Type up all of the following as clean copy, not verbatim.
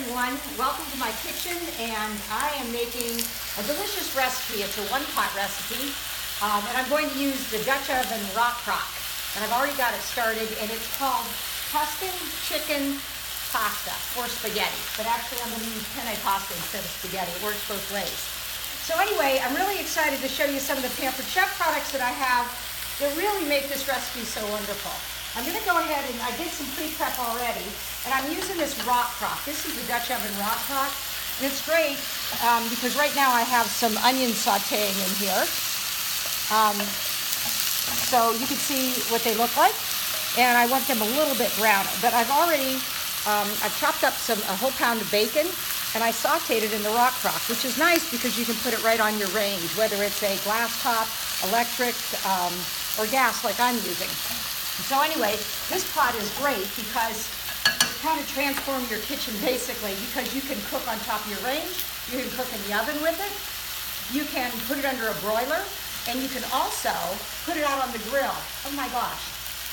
everyone. Welcome to my kitchen, and I am making a delicious recipe. It's a one-pot recipe, and I'm going to use the Dutch Oven Rockcrock. And I've already got it started, and it's called Tuscan chicken pasta or spaghetti. But actually, I'm going to use penne pasta instead of spaghetti. It works both ways. So anyway, I'm really excited to show you some of the Pampered Chef products that I have that really make this recipe so wonderful. I'm going to go ahead and I did some pre-prep already, and I'm using this Rockcrock. This is the Dutch Oven Rockcrock, and it's great because right now I have some onion sauteing in here. So you can see what they look like, and I want them a little bit browner. But I've already, I've chopped up a whole pound of bacon, and I sauteed it in the Rockcrock, which is nice because you can put it right on your range, whether it's a glass top, electric, or gas like I'm using. So anyway, this pot is great because it kind of transforms your kitchen basically, because you can cook on top of your range, you can cook in the oven with it, you can put it under a broiler, and you can also put it out on the grill. Oh my gosh,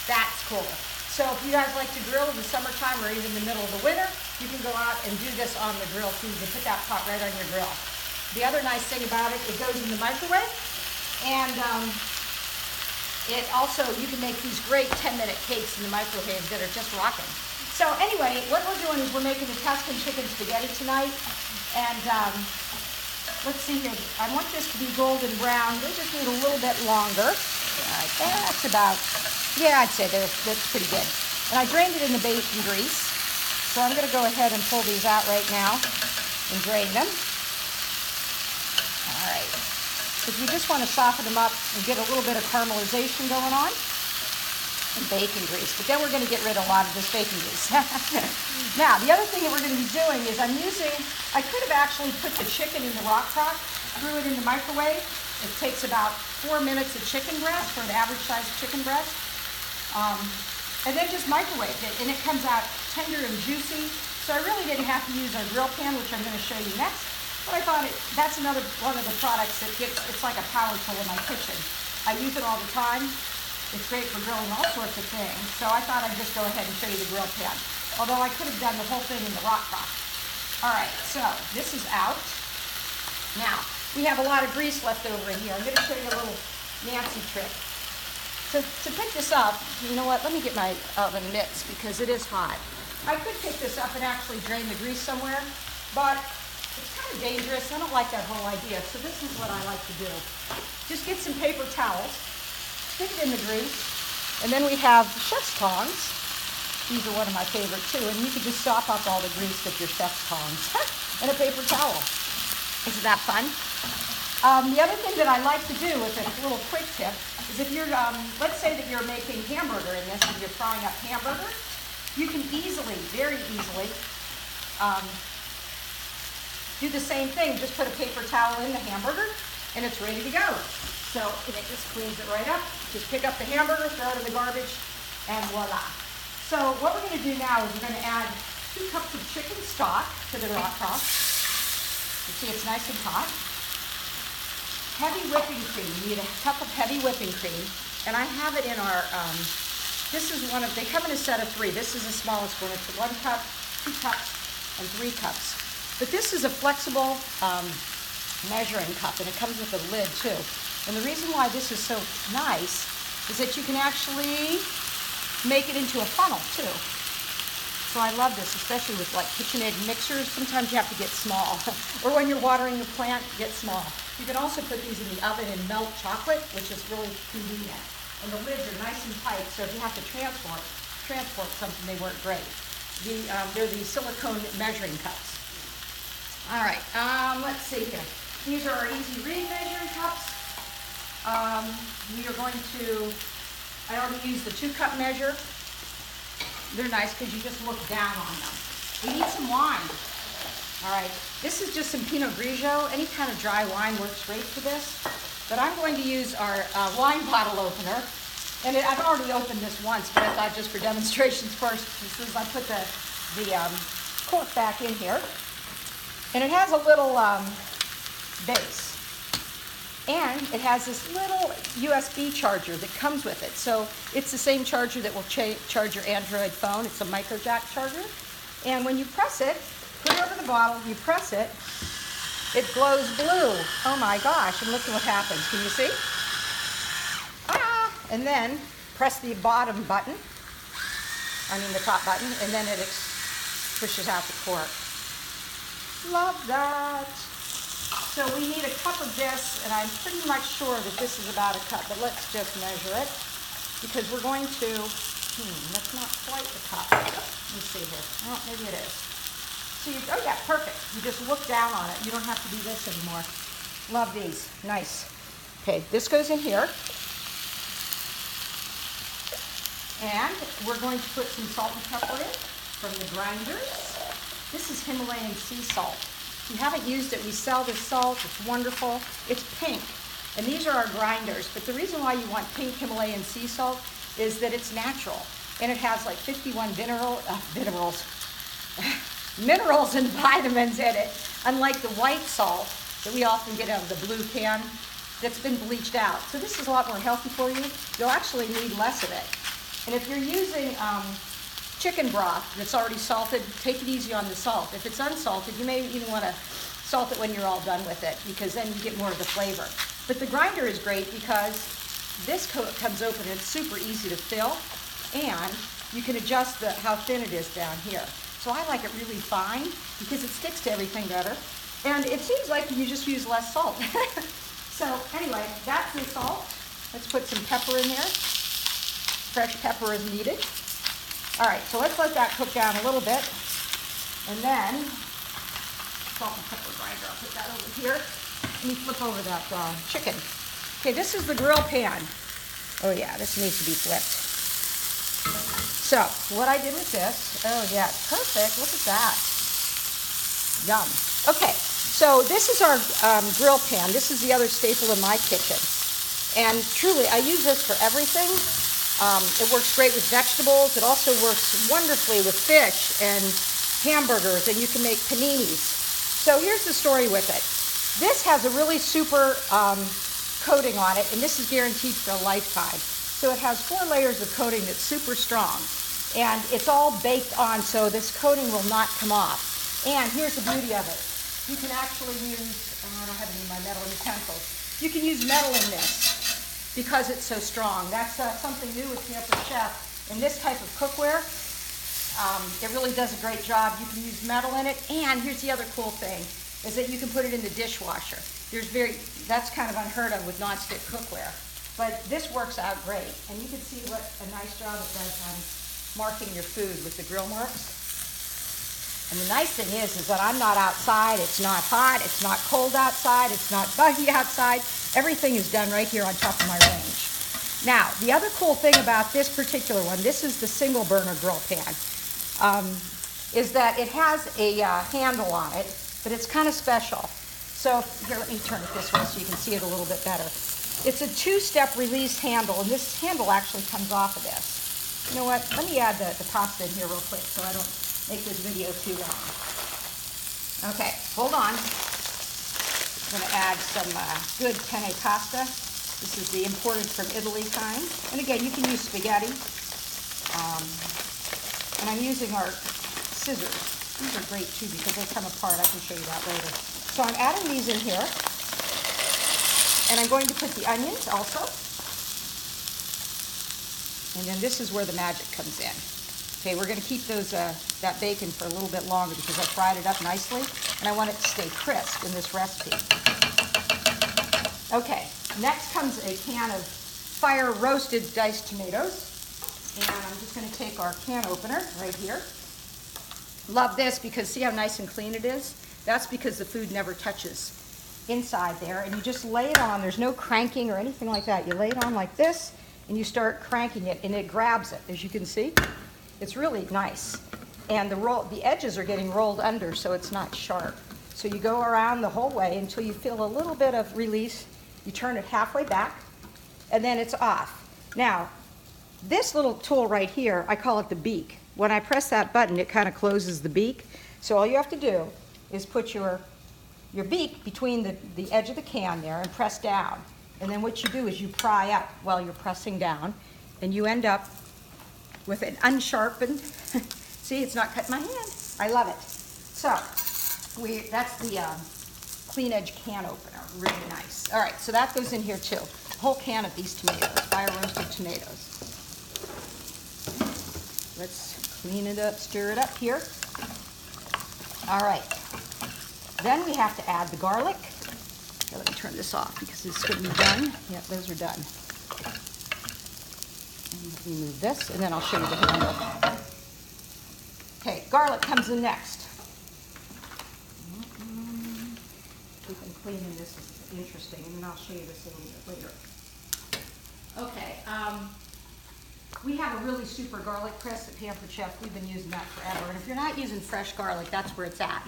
that's cool. So if you guys like to grill in the summertime or even in the middle of the winter, you can go out and do this on the grill too. You can put that pot right on your grill. The other nice thing about it, it goes in the microwave, and it also, you can make these great 10-minute cakes in the microwave that are just rocking. So anyway, what we're doing is we're making the Tuscan chicken spaghetti tonight. And let's see here. I want this to be golden brown. We just need a little bit longer. Right, that's about, yeah, I'd say that's pretty good. And I drained it in the bacon grease. So I'm going to go ahead and pull these out right now and drain them. All right. Because we just want to soften them up and get a little bit of caramelization going on. And bacon grease. But then we're going to get rid of a lot of this bacon grease. Now, the other thing that we're going to be doing is I could have actually put the chicken in the Rockcrock, threw it in the microwave. It takes about 4 minutes of chicken breast for an average sized chicken breast. And then just microwave it, and it comes out tender and juicy. So I really didn't have to use our grill pan, which I'm going to show you next. But I thought that's another one of the products that it's like a power tool in my kitchen. I use it all the time. It's great for grilling all sorts of things. So I thought I'd just go ahead and show you the grill pan. Although I could have done the whole thing in the Rockcrock. All right, so this is out. Now, we have a lot of grease left over in here. I'm going to show you a little Nancy trick. So to pick this up, you know what? Let me get my oven mitts because it is hot. I could pick this up and actually drain the grease somewhere, but it's kind of dangerous. I don't like that whole idea. So this is what I like to do. Just get some paper towels, stick it in the grease, and then we have chef's tongs. These are one of my favorite too. And you can just sop up all the grease with your chef's tongs and a paper towel. Isn't that fun? The other thing that I like to do with a little quick tip is if you're, let's say that you're making hamburger in this and you're frying up hamburger, you can easily, very easily, do the same thing. Just put a paper towel in the hamburger and it's ready to go. So and it just cleans it right up. Just pick up the hamburger, throw it in the garbage, and voila. So what we're going to do now is we're going to add 2 cups of chicken stock to the Rockcrock. You see it's nice and hot. Heavy whipping cream. You need a cup of heavy whipping cream. And I have it in our, this is one of, they come in a set of 3. This is the smallest one. It's 1 cup, 2 cups, and 3 cups. But this is a flexible measuring cup, and it comes with a lid too. And the reason why this is so nice is that you can actually make it into a funnel too. So I love this, especially with like KitchenAid mixers. Sometimes you have to get small. Or when you're watering a plant, get small. You can also put these in the oven and melt chocolate, which is really convenient. And the lids are nice and tight, so if you have to transport something, they work great. They're the silicone measuring cups. All right, let's see here. These are our easy read measuring cups. We are going to, I already used the 2-cup measure. They're nice because you just look down on them. We need some wine. All right, this is just some Pinot Grigio. Any kind of dry wine works great for this. But I'm going to use our wine bottle opener. And I've already opened this once, but I thought just for demonstrations first, I put the cork back in here. And it has a little base. And it has this little USB charger that comes with it. So it's the same charger that will charge your Android phone. It's a micro jack charger. And when you press it, put it over the bottle, you press it, it glows blue. Oh my gosh, and look at what happens. Can you see? Ah! And then press the bottom button, the top button, and then it pushes out the cork. Love that. So we need a cup of this, and I'm pretty much sure that this is about a cup, but let's just measure it, because we're going to, that's not quite a cup. Let me see here. Oh, maybe it is. So oh yeah, perfect. You just look down on it. You don't have to do this anymore. Love these. Nice. Okay, this goes in here. And we're going to put some salt and pepper in from the grinders. This is Himalayan sea salt. If you haven't used it, we sell this salt. It's wonderful. It's pink. And these are our grinders. But the reason why you want pink Himalayan sea salt is that it's natural. And it has like 51 minerals and vitamins in it. Unlike the white salt that we often get out of the blue can that's been bleached out. So this is a lot more healthy for you. You'll actually need less of it. And if you're using chicken broth that's already salted, take it easy on the salt. If it's unsalted, you may even want to salt it when you're all done with it, because then you get more of the flavor. But the grinder is great because this comes open and it's super easy to fill, and you can adjust how thin it is down here. So I like it really fine because it sticks to everything better. And it seems like you just use less salt. So anyway, that's the salt. Let's put some pepper in there. Fresh pepper is needed. All right, so let's let that cook down a little bit. And then, salt and pepper grinder, I'll put that over here. Let me flip over that chicken. Okay, this is the grill pan. Oh yeah, this needs to be flipped. So, what I did with this, oh yeah, perfect, look at that. Yum. Okay, so this is our grill pan. This is the other staple in my kitchen. And truly, I use this for everything. It works great with vegetables. It also works wonderfully with fish and hamburgers, and you can make paninis. So here's the story with it. This has a really super coating on it, and this is guaranteed for a lifetime. So it has 4 layers of coating that's super strong, and it's all baked on, so this coating will not come off. And here's the beauty of it. You can actually use, I don't have any of my metal utensils. You can use metal in this, because it's so strong. That's something new with Pampered Chef. In this type of cookware, it really does a great job. You can use metal in it, and here's the other cool thing, is that you can put it in the dishwasher. That's kind of unheard of with nonstick cookware, but this works out great. And you can see what a nice job it does on marking your food with the grill marks. And the nice thing is that I'm not outside, it's not hot, it's not cold outside, it's not buggy outside. Everything is done right here on top of my range. Now, the other cool thing about this particular one, this is the single burner grill pan, is that it has a handle on it, but it's kind of special. So here, let me turn it this way so you can see it a little bit better. It's a 2-step release handle, and this handle actually comes off of this. You know what, let me add the pasta in here real quick so I don't make this video too long. Okay, hold on. I'm going to add some good penne pasta. This is the imported from Italy kind. And again, you can use spaghetti. And I'm using our scissors. These are great too because they come apart. I can show you that later. So I'm adding these in here. And I'm going to put the onions also. And then this is where the magic comes in. Okay, we're going to keep that bacon for a little bit longer because I fried it up nicely, and I want it to stay crisp in this recipe. Okay, next comes a can of fire-roasted diced tomatoes, and I'm just going to take our can opener right here. Love this because see how nice and clean it is? That's because the food never touches inside there, and you just lay it on. There's no cranking or anything like that. You lay it on like this, and you start cranking it, and it grabs it, as you can see. It's really nice. And the edges are getting rolled under so it's not sharp. So you go around the whole way until you feel a little bit of release. You turn it halfway back, and then it's off. Now, this little tool right here, I call it the beak. When I press that button, it kind of closes the beak. So all you have to do is put your beak between the edge of the can there and press down. And then what you do is you pry up while you're pressing down, and you end up with an unsharpened, see, it's not cutting my hand. I love it. So that's the clean edge can opener, really nice. All right, so that goes in here too. A whole can of these tomatoes, fire roasted tomatoes. Let's clean it up, stir it up here. All right, then we have to add the garlic. Okay, let me turn this off because it's going to be done. Yep, those are done. And let me move this, and then I'll show you the handle. Okay, garlic comes in next. Keeping cleaning this is interesting, and then I'll show you this a little bit later. Okay, we have a really super garlic press at Pampered Chef. We've been using that forever, and if you're not using fresh garlic, that's where it's at,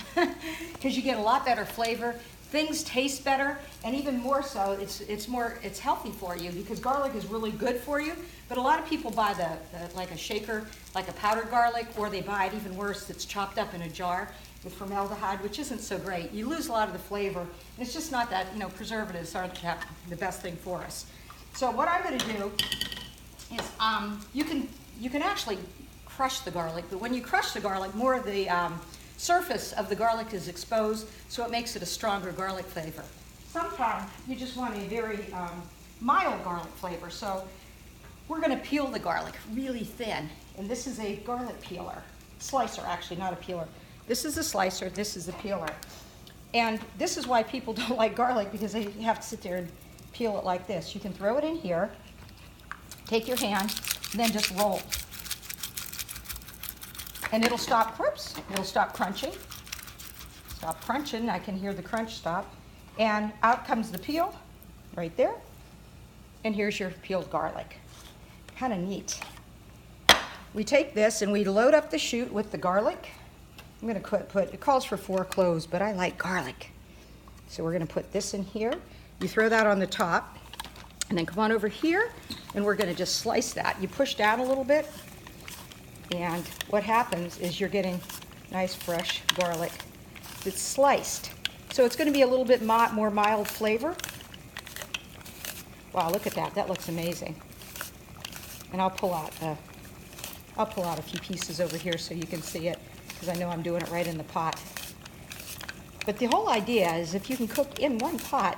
because you get a lot better flavor. Things taste better, and even more so, it's healthy for you because garlic is really good for you. But a lot of people buy like a shaker, like a powdered garlic, or they buy it even worse, that's chopped up in a jar with formaldehyde, which isn't so great. You lose a lot of the flavor, and it's just not that, preservatives aren't the best thing for us. So what I'm going to do is, you can actually crush the garlic, but when you crush the garlic, more of the surface of the garlic is exposed, so it makes it a stronger garlic flavor. Sometimes you just want a very mild garlic flavor, so we're going to peel the garlic really thin, and this is a garlic peeler. Slicer, actually, not a peeler. This is a slicer, this is a peeler. And this is why people don't like garlic, because they have to sit there and peel it like this. You can throw it in here, take your hand, and then just roll. And it'll stop, it'll stop crunching. Stop crunching, I can hear the crunch stop. And out comes the peel, right there. And here's your peeled garlic. Kind of neat. We take this and we load up the chute with the garlic. I'm gonna put, it calls for 4 cloves, but I like garlic. So we're gonna put this in here. You throw that on the top, and then come on over here, and we're gonna just slice that. You push down a little bit, and what happens is you're getting nice fresh garlic that's sliced. So it's gonna be a little bit more mild flavor. Wow, look at that, that looks amazing. And I'll pull out a few pieces over here so you can see it, because I know I'm doing it right in the pot. But the whole idea is if you can cook in one pot,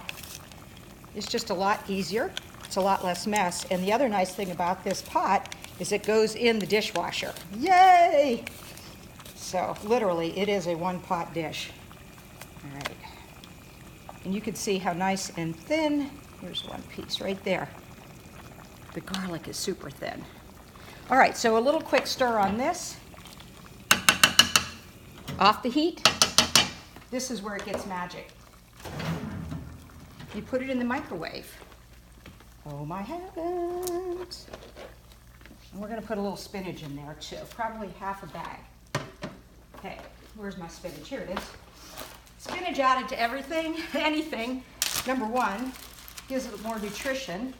it's just a lot easier. It's a lot less mess. And the other nice thing about this pot is it goes in the dishwasher. Yay! So literally, it is a one-pot dish. All right. And you can see how nice and thin. Here's one piece right there. The garlic is super thin. All right, so a little quick stir on this. Off the heat. This is where it gets magic. You put it in the microwave. Oh my heavens. And we're gonna put a little spinach in there too, probably half a bag. Okay, where's my spinach? Here it is. Spinach added to everything, anything, number one, gives it more nutrition,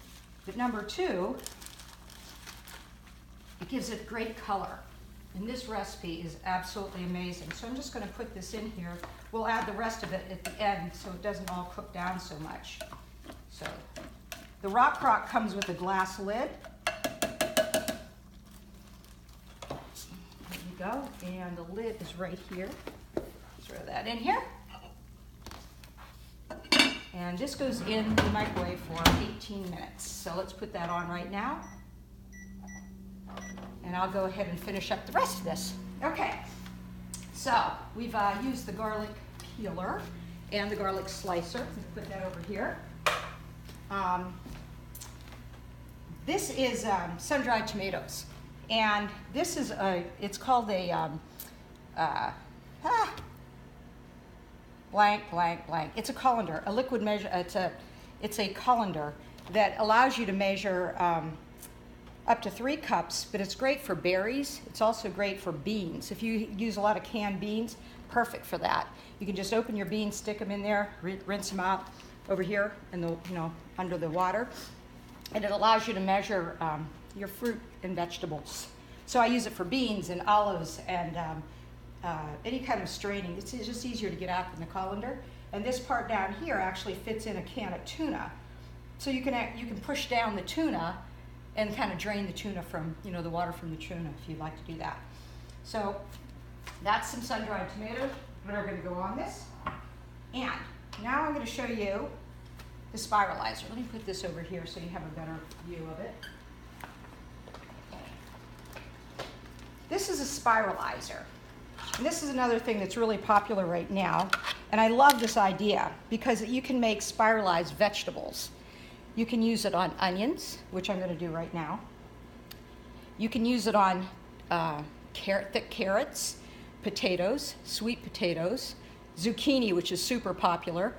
but number two, it gives it great color. And this recipe is absolutely amazing. So I'm just gonna put this in here. We'll add the rest of it at the end so it doesn't all cook down so much. So the Rockcrock comes with a glass lid. There you go, and the lid is right here. Throw that in here. And this goes in the microwave for 18 minutes. So let's put that on right now. And I'll go ahead and finish up the rest of this. Okay, so we've used the garlic peeler and the garlic slicer. Let's put that over here. This is sun-dried tomatoes. And this is it's called a, blank, blank, blank. It's a colander, a liquid measure, it's a colander that allows you to measure up to 3 cups, but it's great for berries. It's also great for beans. If you use a lot of canned beans, perfect for that. You can just open your beans, stick them in there, rinse them out over here in the, under the water, and it allows you to measure your fruit and vegetables. So I use it for beans and olives and any kind of straining. It's just easier to get out than the colander. And this part down here actually fits in a can of tuna. So you can push down the tuna and kind of drain the tuna from, the water from the tuna if you'd like to do that. So that's some sun-dried tomatoes. that are going to go on this. And now I'm going to show you the spiralizer. Let me put this over here so you have a better view of it. This is a spiralizer. And this is another thing that's really popular right now. And I love this idea because you can make spiralized vegetables. You can use it on onions, which I'm going to do right now. You can use it on thick carrots, potatoes, sweet potatoes, zucchini, which is super popular.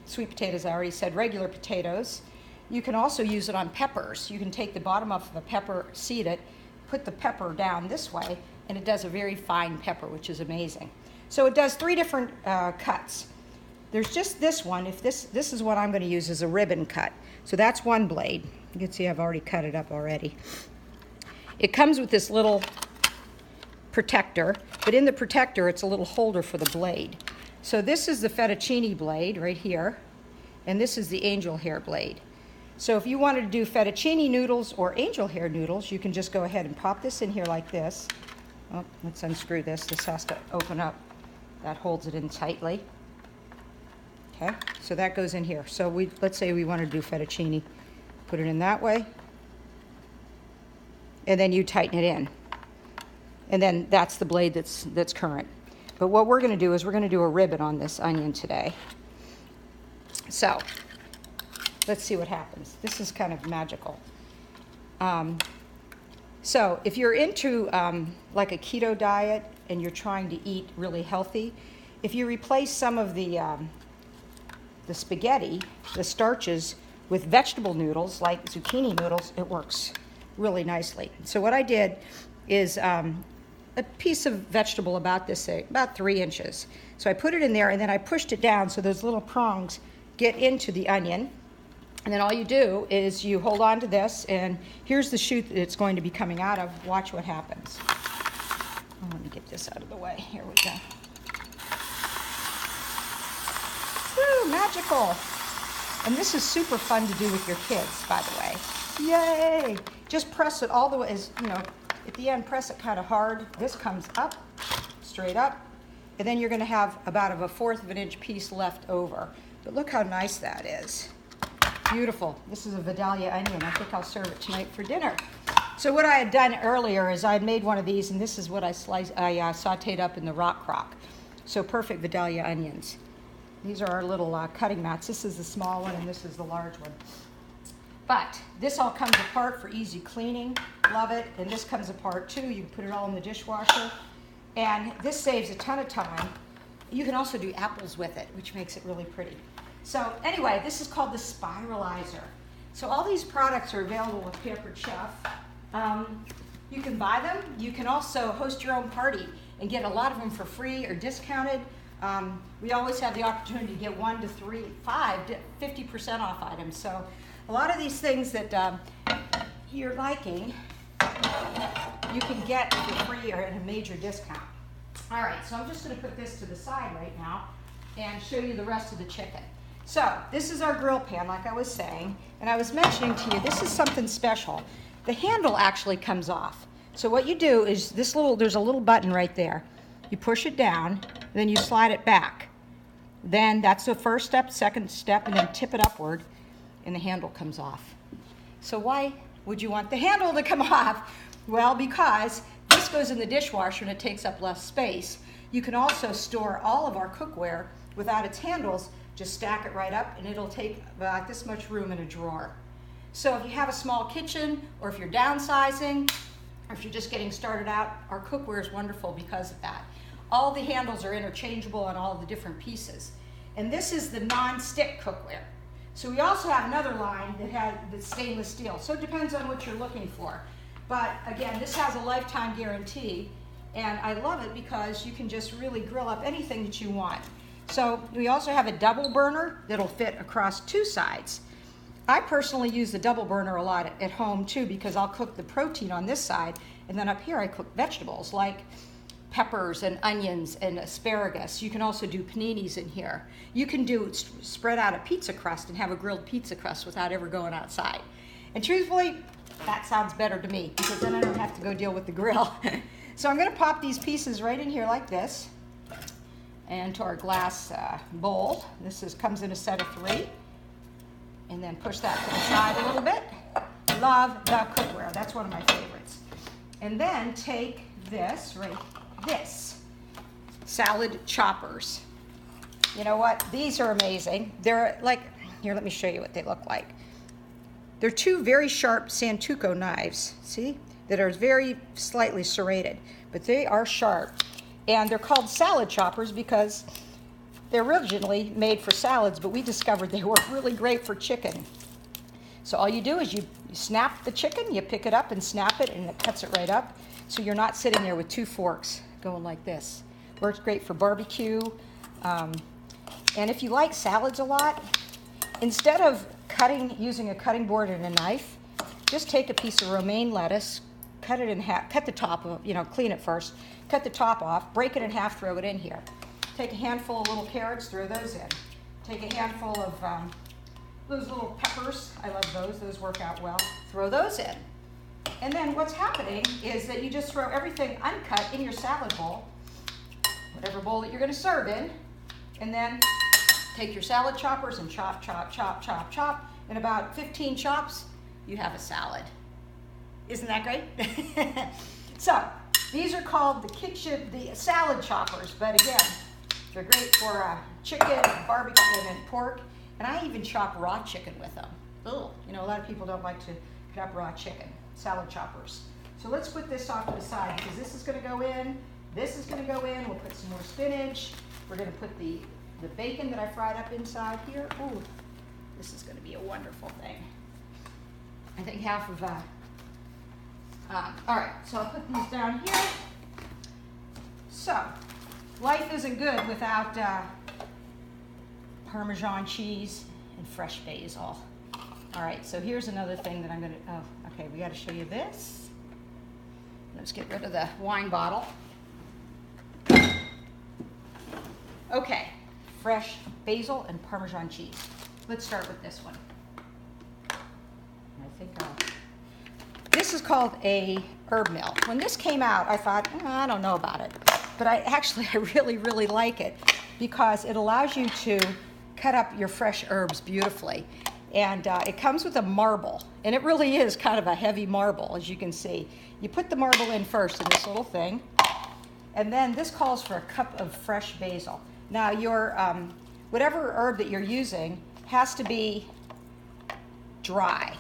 Sweet potatoes, I already said, regular potatoes. You can also use it on peppers. You can take the bottom off of a pepper, seed it, put the pepper down this way, and it does a very fine pepper, which is amazing. So it does 3 different cuts. There's just this one. If this is what I'm going to use as a ribbon cut. So that's one blade. You can see I've already cut it up already. It comes with this little protector, but in the protector it's a little holder for the blade. So this is the fettuccine blade right here, and this is the angel hair blade. So if you wanted to do fettuccine noodles or angel hair noodles, you can just go ahead and pop this in here like this. Oh, let's unscrew this. This has to open up. That holds it in tightly. Okay, so that goes in here. So let's say we want to do fettuccine. Put it in that way. And then you tighten it in. And then that's the blade that's current. But what we're going to do is we're going to do a ribbon on this onion today. So let's see what happens. This is kind of magical. So if you're into like a keto diet and you're trying to eat really healthy, if you replace some of the spaghetti, the starches, with vegetable noodles like zucchini noodles, it works really nicely. So what I did is a piece of vegetable about this, about 3 inches. So I put it in there and then I pushed it down so those little prongs get into the onion. And then all you do is you hold on to this, and here's the shoot that it's going to be coming out of. Watch what happens. Oh, let me get this out of the way. Here we go. Woo, magical. And this is super fun to do with your kids, by the way. Yay! Just press it all the way, at the end, press it kind of hard. This comes up, straight up, and then you're going to have about a 1/4 of an inch piece left over. But look how nice that is. Beautiful. This is a Vidalia onion. I think I'll serve it tonight for dinner. So what I had done earlier is I had made one of these, and this is what I sauteed up in the Rockcrock. So perfect Vidalia onions. These are our little cutting mats. This is the small one, and this is the large one. But this all comes apart for easy cleaning. Love it. And this comes apart too. You can put it all in the dishwasher. And this saves a ton of time. You can also do apples with it, which makes it really pretty. So anyway, this is called the spiralizer. So all these products are available with Pampered Chef. You can buy them. You can also host your own party and get a lot of them for free or discounted. We always have the opportunity to get 1 to 3, 5, 50% off items. So a lot of these things that you're liking, you can get for free or at a major discount. All right, so I'm just going to put this to the side right now and show you the rest of the chicken. So this is our grill pan, like I was saying, and I was mentioning to you, this is something special. The handle actually comes off. So what you do is there's a little button right there. You push it down, then you slide it back. Then that's the first step, second step, and then tip it upward, and the handle comes off. So why would you want the handle to come off? Well, because this goes in the dishwasher and it takes up less space. You can also store all of our cookware without its handles. Just stack it right up and it'll take about this much room in a drawer. So if you have a small kitchen, or if you're downsizing, or if you're just getting started out, our cookware is wonderful because of that. All the handles are interchangeable on all the different pieces. And this is the non-stick cookware. So we also have another line that has the stainless steel. So it depends on what you're looking for. But again, this has a lifetime guarantee, and I love it because you can just really grill up anything that you want. So we also have a double burner that'll fit across 2 sides. I personally use the double burner a lot at home too, because I'll cook the protein on this side, and then up here I cook vegetables like peppers and onions and asparagus. You can also do paninis in here. You can spread out a pizza crust and have a grilled pizza crust without ever going outside. And truthfully, that sounds better to me, because then I don't have to go deal with the grill. So I'm going to pop these pieces right in here like this. into our glass bowl. Comes in a set of 3. And then push that to the side a little bit. Love the cookware. That's one of my favorites. And then take this, salad choppers. You know what? These are amazing. They're like, here, let me show you what they look like. They're 2 very sharp Santoku knives, see? That are very slightly serrated, but they are sharp. And they're called salad choppers because they're originally made for salads, but we discovered they work really great for chicken. So all you do is you snap the chicken, you pick it up and snap it, and it cuts it right up. So you're not sitting there with 2 forks going like this. Works great for barbecue. And if you like salads a lot, instead of using a cutting board and a knife, just take a piece of romaine lettuce, cut it in half, cut the top of, clean it first, cut the top off, break it in half, throw it in here. Take a handful of little carrots, throw those in. Take a handful of those little peppers. I love those. Those work out well. Throw those in. And then what's happening is that you just throw everything uncut in your salad bowl, whatever bowl that you're going to serve in, and then take your salad choppers and chop, chop, chop, chop, chop. In about 15 chops, you have a salad. Isn't that great? So these are called the salad choppers, but again, they're great for chicken, barbecue, and pork. And I even chop raw chicken with them. Ugh. A lot of people don't like to cut up raw chicken. Salad choppers. So let's put this off to the side because this is going to go in. This is going to go in. We'll put some more spinach. We're going to put the bacon that I fried up inside here. Ooh, this is going to be a wonderful thing. I think half of all right, so I'll put these down here. So, life isn't good without Parmesan cheese and fresh basil. All right, so here's another thing that I'm going to, okay, we got to show you this. Let's get rid of the wine bottle. Okay, fresh basil and Parmesan cheese. Let's start with this one. I think this is called a herb mill. When this came out, I thought, I don't know about it. But I really, really like it because it allows you to cut up your fresh herbs beautifully. And it comes with a marble. And it really is kind of a heavy marble, as you can see. You put the marble in first in this little thing. And then this calls for a cup of fresh basil. Now, your whatever herb that you're using has to be dry.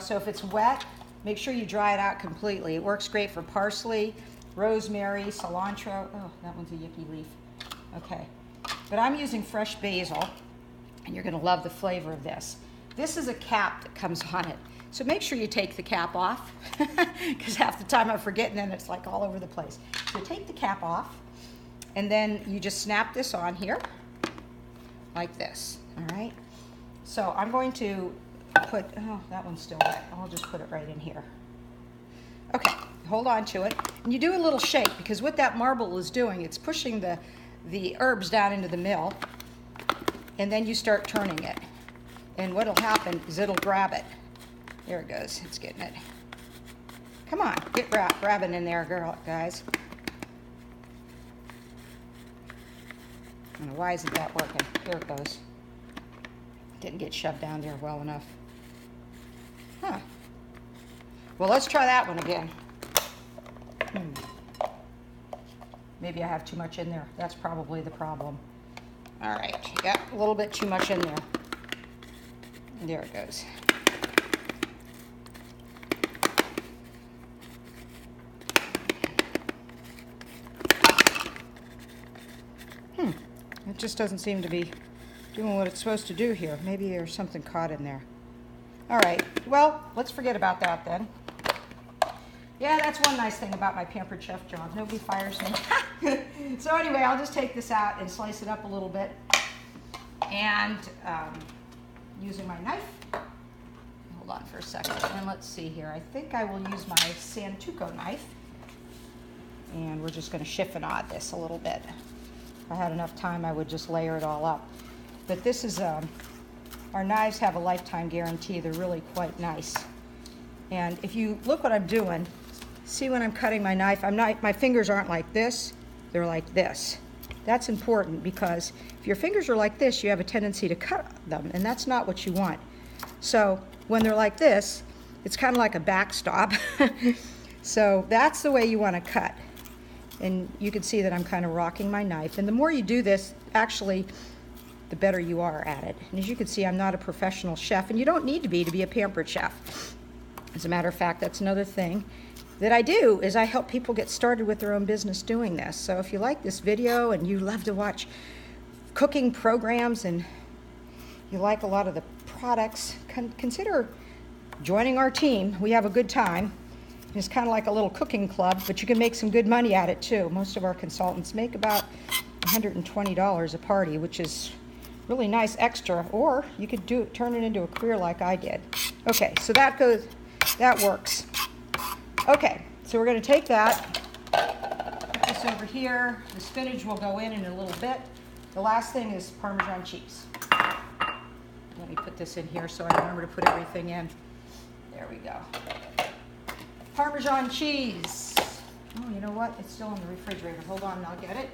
So if it's wet, make sure you dry it out completely. It works great for parsley, rosemary, cilantro. Oh, that one's a yucky leaf. Okay. But I'm using fresh basil, and you're going to love the flavor of this. This is a cap that comes on it. So make sure you take the cap off, because half the time I forget, and then it's like all over the place. So take the cap off, and then you just snap this on here, like this, all right? So I'm going to put, oh, that one's still wet. I'll just put it right in here. Okay, hold on to it. And you do a little shake, because what that marble is doing, it's pushing the herbs down into the mill, and then you start turning it. And what'll happen is it'll grab it. There it goes, it's getting it. Come on, get grabbing in there, guys. I don't know, why isn't that working? Here it goes. Didn't get shoved down there well enough. Huh. Well, let's try that one again. Maybe I have too much in there. That's probably the problem. All right, you got a little bit too much in there. There it goes. It just doesn't seem to be doing what it's supposed to do here. Maybe there's something caught in there. All right, well, let's forget about that then. Yeah, that's one nice thing about my Pampered Chef job. Nobody fires me. So anyway, I'll just take this out and slice it up a little bit. And using my knife. Hold on for a second. And let's see here. I think I will use my Santoku knife. And we're just going to chiffonade this a little bit. If I had enough time, I would just layer it all up. But this is, our knives have a lifetime guarantee. They're really quite nice. And if you look what I'm doing, see when I'm cutting my knife, my fingers aren't like this, they're like this. That's important because if your fingers are like this, you have a tendency to cut them, and that's not what you want. So when they're like this, it's kind of like a backstop. So that's the way you want to cut. And you can see that I'm kind of rocking my knife. And the more you do this, actually, the better you are at it. And as you can see, I'm not a professional chef, and you don't need to be a pampered chef. As a matter of fact, that's another thing that I do, is I help people get started with their own business doing this. So if you like this video and you love to watch cooking programs and you like a lot of the products, consider joining our team. We have a good time. It's kind of like a little cooking club, but you can make some good money at it too. Most of our consultants make about $120 a party, which is really nice extra, or you could turn it into a career like I did. Okay, so that works. Okay, so we're going to take that, put this over here. The spinach will go in a little bit. The last thing is Parmesan cheese. Let me put this in here so I remember to put everything in. There we go. Parmesan cheese. Oh, you know what? It's still in the refrigerator. Hold on, and I'll get it.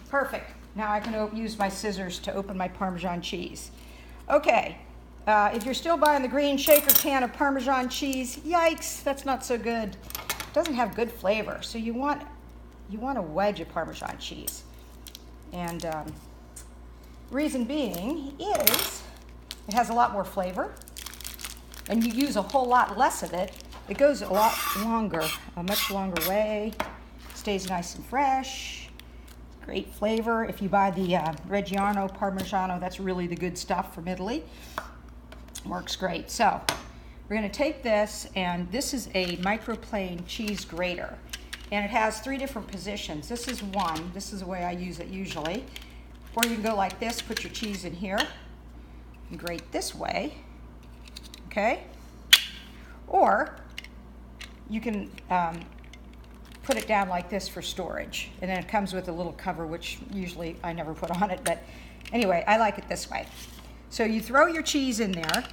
Perfect. Now I can use my scissors to open my Parmesan cheese. Okay, if you're still buying the green shaker can of Parmesan cheese, yikes, that's not so good. It doesn't have good flavor, so you want a wedge of Parmesan cheese. And reason being is it has a lot more flavor, and you use a whole lot less of it. It goes a lot longer, a much longer way, stays nice and fresh. Great flavor. If you buy the Reggiano Parmigiano, that's really the good stuff from Italy. Works great. So we're going to take this, and this is a Microplane cheese grater, and it has 3 different positions. This is one. This is the way I use it usually. Or you can go like this, put your cheese in here, and grate this way. Okay? Or you can put it down like this for storage, and then it comes with a little cover, which usually I never put on it, but anyway, I like it this way. So you throw your cheese in there,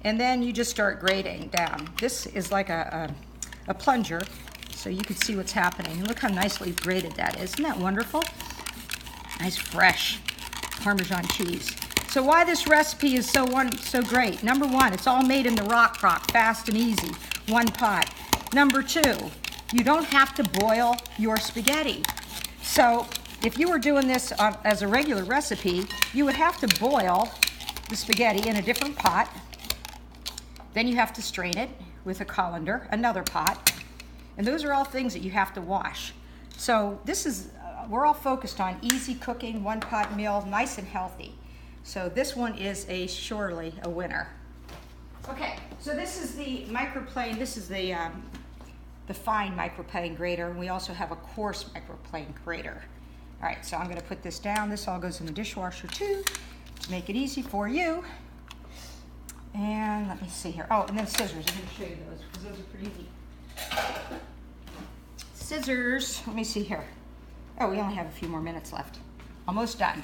and then you just start grating down. This is like a plunger, so you can see what's happening. Look how nicely grated that is. Isn't that wonderful? Nice fresh Parmesan cheese. So why this recipe is so great? Number one, it's all made in the Rockcrock, fast and easy, one pot. Number two, you don't have to boil your spaghetti. So if you were doing this as a regular recipe, you would have to boil the spaghetti in a different pot. Then you have to strain it with a colander, another pot. And those are all things that you have to wash. So this is, we're all focused on easy cooking, one pot meal, nice and healthy. So this one is surely a winner. Okay, so this is the Microplane. This is the fine Microplane grater, and we also have a coarse Microplane grater. All right, so I'm going to put this down. This all goes in the dishwasher too, to make it easy for you. And let me see here. Oh, and then scissors. I'm going to show you those because those are pretty neat. Scissors. Let me see here. Oh, we only have a few more minutes left. Almost done.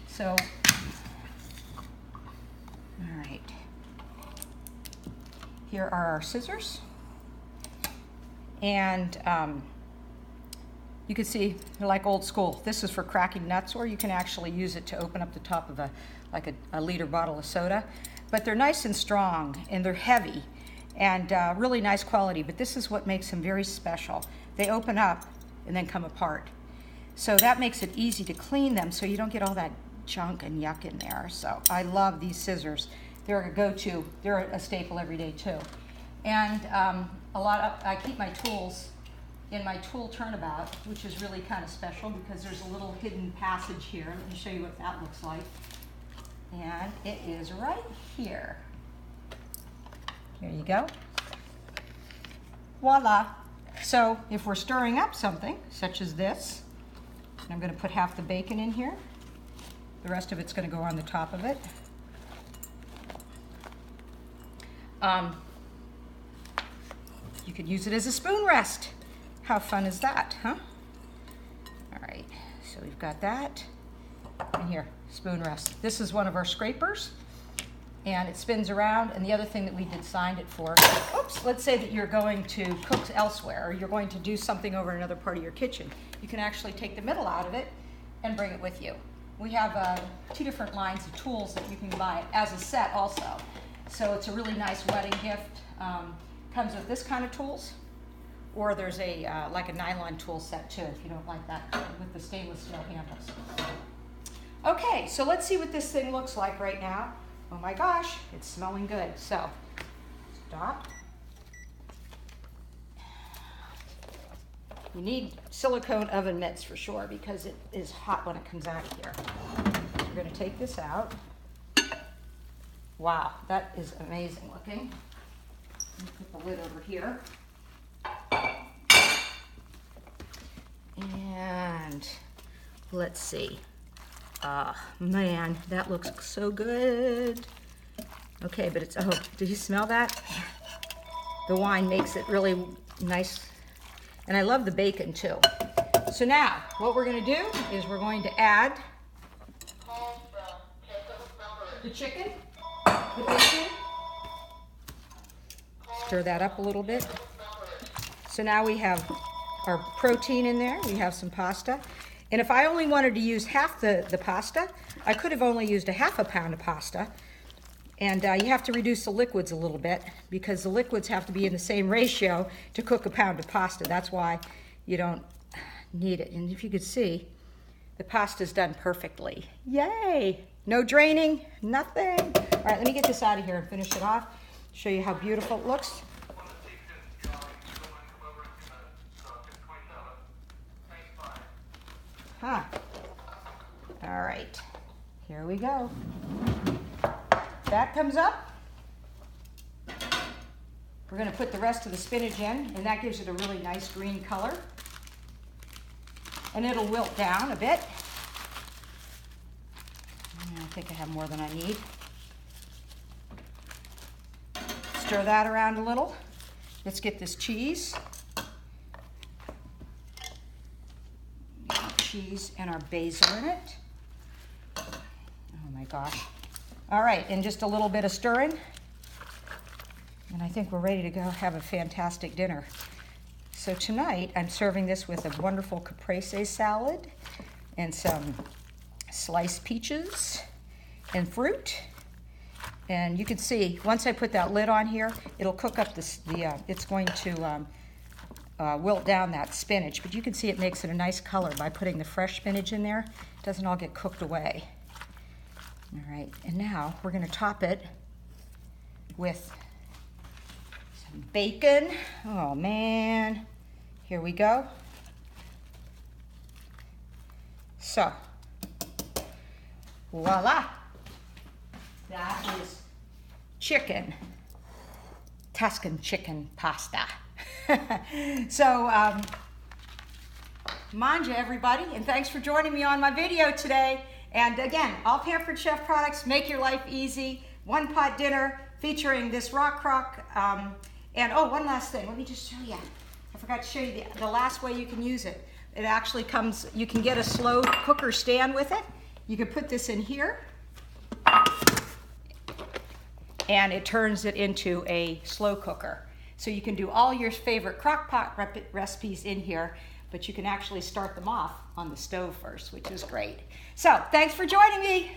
So, all right. Here are our scissors, and you can see they're like old school. This is for cracking nuts, or you can actually use it to open up the top of a liter bottle of soda. But they're nice and strong, and they're heavy, and really nice quality. But this is what makes them very special. They open up and then come apart. So that makes it easy to clean them, so you don't get all that junk and yuck in there. So I love these scissors. They're a go-to. They're a staple every day too. And I keep my tools in my tool turnabout, which is really kind of special because there's a little hidden passage here. Let me show you what that looks like. And it is right here. Here you go. Voila. So if we're stirring up something, such as this, I'm going to put half the bacon in here. The rest of it's going to go on the top of it. You could use it as a spoon rest. How fun is that, huh? All right, so we've got that. And here, spoon rest. This is one of our scrapers, and it spins around. And the other thing that we designed it for, oops, let's say that you're going to cook elsewhere, or you're going to do something over in another part of your kitchen. You can actually take the middle out of it and bring it with you. We have 2 different lines of tools that you can buy as a set also. So it's a really nice wedding gift. Comes with this kind of tools, or there's a like a nylon tool set too, if you don't like that, with the stainless steel handles. Okay, so let's see what this thing looks like right now. Oh my gosh, it's smelling good. So, stop. You need silicone oven mitts for sure, because it is hot when it comes out of here. So we're gonna take this out. Wow, that is amazing looking. Let me put the lid over here. And let's see. Man, that looks so good. Okay, but it's, oh, did you smell that? The wine makes it really nice. And I love the bacon too. So now, what we're gonna do is we're going to add the chicken, the bacon. Stir that up a little bit. So now we have our protein in there. We have some pasta. And if I only wanted to use half the pasta, I could have only used a ½ pound of pasta. And you have to reduce the liquids a little bit, because the liquids have to be in the same ratio to cook a pound of pasta. That's why you don't need it. And if you could see, the pasta's done perfectly. Yay! No draining, nothing. All right, let me get this out of here and finish it off. Show you how beautiful it looks. Huh. All right, here we go. That comes up. We're gonna put the rest of the spinach in, and that gives it a really nice green color. And it'll wilt down a bit. I think I have more than I need. Stir that around a little. Let's get this cheese. Cheese and our basil in it. Oh my gosh. All right, and just a little bit of stirring. And I think we're ready to go have a fantastic dinner. So tonight, I'm serving this with a wonderful caprese salad and some sliced peaches and fruit. And you can see, once I put that lid on here, it'll cook up it's going to wilt down that spinach. But you can see it makes it a nice color by putting the fresh spinach in there. It doesn't all get cooked away. All right, and now we're gonna top it with some bacon. Oh man, here we go. So, voila. That is chicken, Tuscan chicken pasta. So, manja everybody, and thanks for joining me on my video today. And again, all Pampered Chef products make your life easy. One pot dinner featuring this Rockcrock. And oh, one last thing, let me just show you. I forgot to show you the last way you can use it. It actually comes, you can get a slow cooker stand with it. You can put this in here, and it turns it into a slow cooker. So you can do all your favorite crock pot recipes in here, but you can actually start them off on the stove first, which is great. So thanks for joining me.